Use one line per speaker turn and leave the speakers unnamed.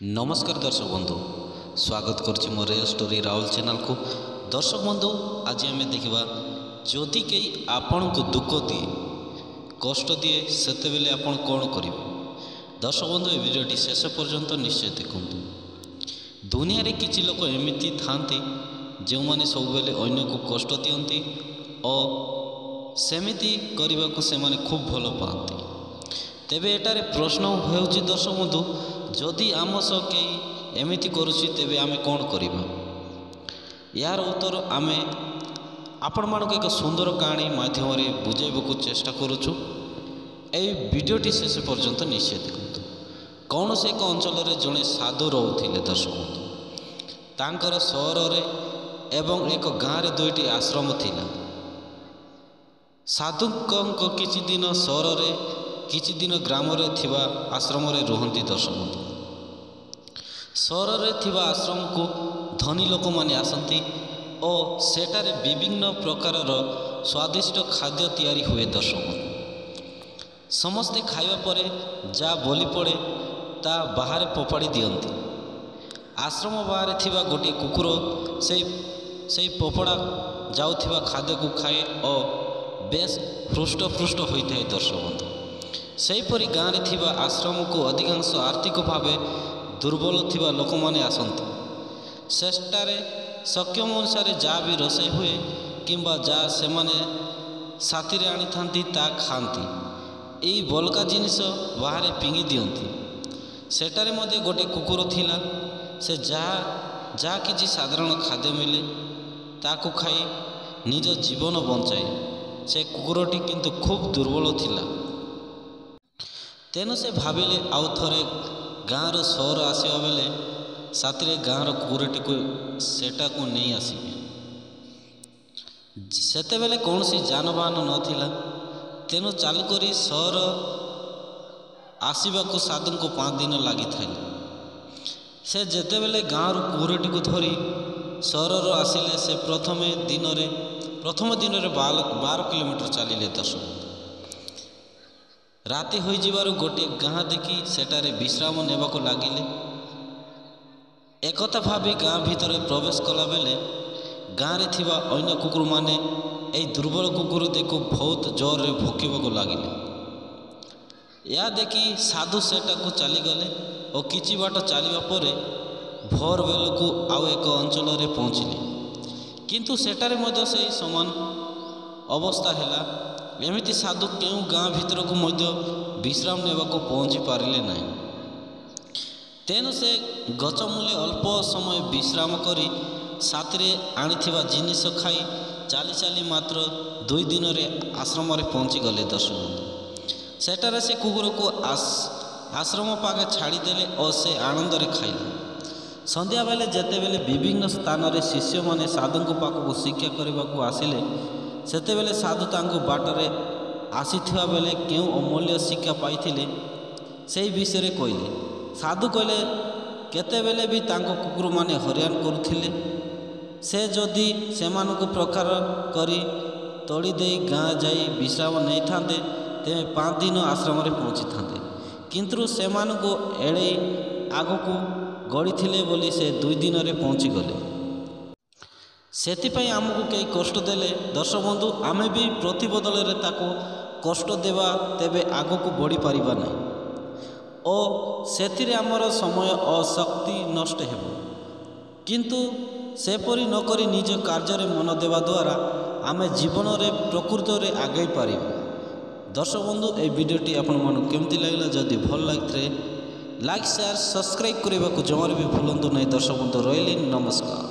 नमस्कार दर्शक बंधु स्वागत करुच्ची मो रियल स्टोरी राहुल चैनल को। दर्शक बंधु आज आम देखा जदि कई आपण को दुख दिए कष्ट दिए सेते बेले आपण कौन करेंगे। दर्शक बंधु ये वीडियोटी शेष पर्यंत निश्चय देखु। दुनिया रे किछि लोक एमिति थांती जो माने सब बेले अन्य को कष्ट दियंती और सेमिति करने को से माने खूब भल पाती। तेबे एटारे प्रश्न होउछि दर्शक बंधु जदि आम सह कई एमिति करुछि तेबे आमे कौन करिबा। यार उत्तर आमे आपण मानक एक सुंदर कहानी माध्यम रे बुझेबाकू चेष्टा करुछु। एई वीडियोटी शेष पर्यंत निश्चय देखंतु। कौन से एक अंचल रे जड़े साधु रोथिले दर्शक बंधु। तांकर सहर रे एवं एक गाँ रे दुईटी आश्रम थिला। साधुंक किछि दिन सहर रे किछि दिन ग्राम रे थिबा आश्रम रे रुहंती दर्शक बंधु। सहर रे थिबा आश्रम को धनी लोक माने आसंती और सेटारे विभिन्न प्रकार स्वादिष्ट खाद्य तैयारी हुए दर्शक बंधु। समस्ते खाइबा परे जा बोली पड़े ता बाहर फोपाड़ी दियंती। आश्रम बाहर थिबा गोटे कुकुर से फोपड़ा जाउथिबा खाद्य को खाए और बेस हृष्टपुष्ट होइଥାଏ दर्शक बंधु। सेहीपरि गाँव रे थिबा आश्रम को अधिकांश आर्थिक भाव दुर्बल थिबा लोक माने आसंती। चेष्टारे सक्षम अनुसार जा भी रोषे हुए किंबा जा से माने साथी रे आनी थांती ता खाती। एई बलका जिनिस बाहर पिंगी दियंती। सेटारे मध्य गोटे कुकुर थिला। से जा किछि साधारण खाद्य मिले ताकू खाई निज जीवन बंचाए। से कुकुरटी किंतु खूब दुर्बल थिला। तेणु से भाविले आउ थरे गाँव सहर आसवा बेले साथी गाँव कुकुरटी को सेटा को नहीं आसबे। सेते बेले कौन सी जानबाहन नथिला। तेणु चालू करी सहर आसवा को साधु को 5 दिन लगी था। से जेते बेले गाँव कुकुरटी को धरी सहर आसिले से प्रथम दिन रे 12 किलोमीटर चलिले दर्शक। राति हो जिबारु गोटे गाँ देखी सेटारे विश्राम नेबा को लागिले। एकथा भावी गाँ भितर प्रवेश कला बेले गाँव रे थिबा अन्य कुकुर माने एई दुर्बल कुकुर देखो बहुत जोर रे भोकिबा को लागिले। या देखी साधु सेटा को चली गले और किछि बाट चलिबा परे भोर बेल को आउ एक अंचल रे पहुँचिले। किंतु सेटारे मध्य से समान अवस्था हैला। एमिति साधु केउ गाँ भितर को मध्य विश्राम नेबा को पहुँची पारिले नहीं। तेणु से गच मूले अल्प समय विश्राम करी साथी आनिथिबा जिनिस खाई चाली चाली मात्र 2 दिन रे आश्रम रे पहुँची गले दर्शक। सेटारे से कुकुर को आश्रम पाखे छाड़ी देले और से आनंद रे खाइले। संध्या बेले जेते बेले विभिन्न स्थान रे शिष्य माने साधु को पाखक शिक्षा करने को आसिले सेते बेले साधु तांको बाटरे आसीथिबा बेले केउ अमूल्य शिक्षा पाइथिले सेही विषय रे कहले। साधु कहले केते बेले भी तांको कुकुर माने हरियान करुथिले। से जदि सेमानको प्रकार करी तोड़ी देई गाँ जाई विश्राम नहीं थांते तेमे 5 दिन आश्रम रे पहुँची थांते। किंतु सेमानको एड़े आगको गड़ी थिले बोली से 2 दिन रे पहुँची गले। सेतिपाई आमको कई कष्ट देले दर्शक बंधु आमे भी प्रतिबदल रे ताको कष्ट देवा तेबे आगो को बढ़ी पारिबा नहीं और सेतिरे आमर समय और शक्ति नष्ट हेबो। किंतु सेपरि न करी निज कार्य रे मन देवा द्वारा आमे जीवन रे प्रकृत रे आगे पारिबा। दर्शक बंधु ए वीडियोटी आपण मन केमती लागला जदि भल लागिथरे लाइक शेयर सब्सक्राइब करबा को जमार भी भूलंतु नहीं। दर्शक बंधु रहिली नमस्कार।